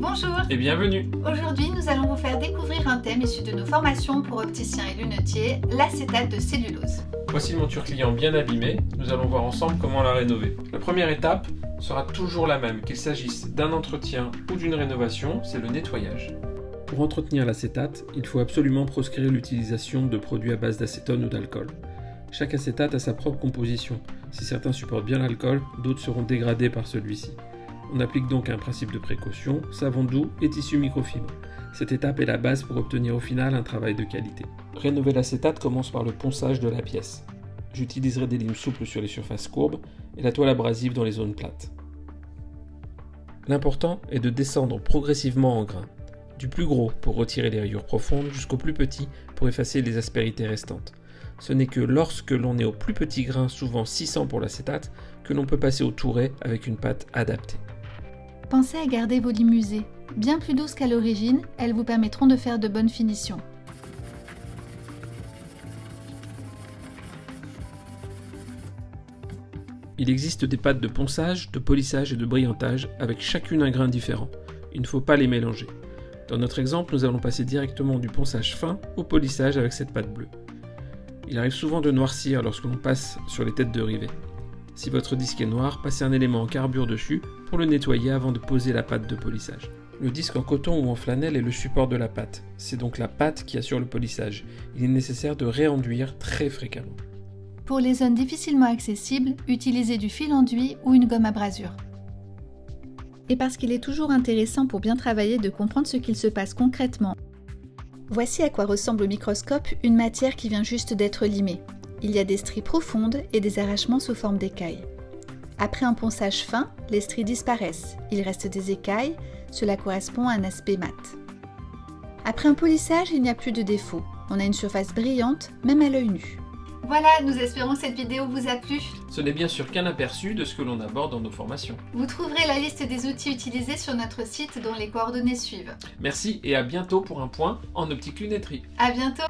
Bonjour et bienvenue. Aujourd'hui, nous allons vous faire découvrir un thème issu de nos formations pour opticiens et lunetiers, l'acétate de cellulose. Voici une monture client bien abîmée, nous allons voir ensemble comment la rénover. La première étape sera toujours la même, qu'il s'agisse d'un entretien ou d'une rénovation, c'est le nettoyage. Pour entretenir l'acétate, il faut absolument proscrire l'utilisation de produits à base d'acétone ou d'alcool. Chaque acétate a sa propre composition. Si certains supportent bien l'alcool, d'autres seront dégradés par celui-ci. On applique donc un principe de précaution, savon doux et tissu microfibre. Cette étape est la base pour obtenir au final un travail de qualité. Rénover l'acétate commence par le ponçage de la pièce. J'utiliserai des limes souples sur les surfaces courbes et la toile abrasive dans les zones plates. L'important est de descendre progressivement en grains, du plus gros pour retirer les rayures profondes jusqu'au plus petit pour effacer les aspérités restantes. Ce n'est que lorsque l'on est au plus petit grain, souvent 600 pour l'acétate, que l'on peut passer au touret avec une pâte adaptée. Pensez à garder vos limes usées. Bien plus douces qu'à l'origine, elles vous permettront de faire de bonnes finitions. Il existe des pâtes de ponçage, de polissage et de brillantage avec chacune un grain différent. Il ne faut pas les mélanger. Dans notre exemple, nous allons passer directement du ponçage fin au polissage avec cette pâte bleue. Il arrive souvent de noircir lorsque l'on passe sur les têtes de rivet. Si votre disque est noir, passez un élément en carbure dessus pour le nettoyer avant de poser la pâte de polissage. Le disque en coton ou en flanelle est le support de la pâte. C'est donc la pâte qui assure le polissage. Il est nécessaire de réenduire très fréquemment. Pour les zones difficilement accessibles, utilisez du fil enduit ou une gomme à brasure. Et parce qu'il est toujours intéressant pour bien travailler de comprendre ce qu'il se passe concrètement, voici à quoi ressemble au microscope une matière qui vient juste d'être limée. Il y a des stries profondes et des arrachements sous forme d'écailles. Après un ponçage fin, les stries disparaissent. Il reste des écailles, cela correspond à un aspect mat. Après un polissage, il n'y a plus de défaut. On a une surface brillante, même à l'œil nu. Voilà, nous espérons que cette vidéo vous a plu. Ce n'est bien sûr qu'un aperçu de ce que l'on aborde dans nos formations. Vous trouverez la liste des outils utilisés sur notre site dont les coordonnées suivent. Merci et à bientôt pour un point en optique lunetterie. À bientôt!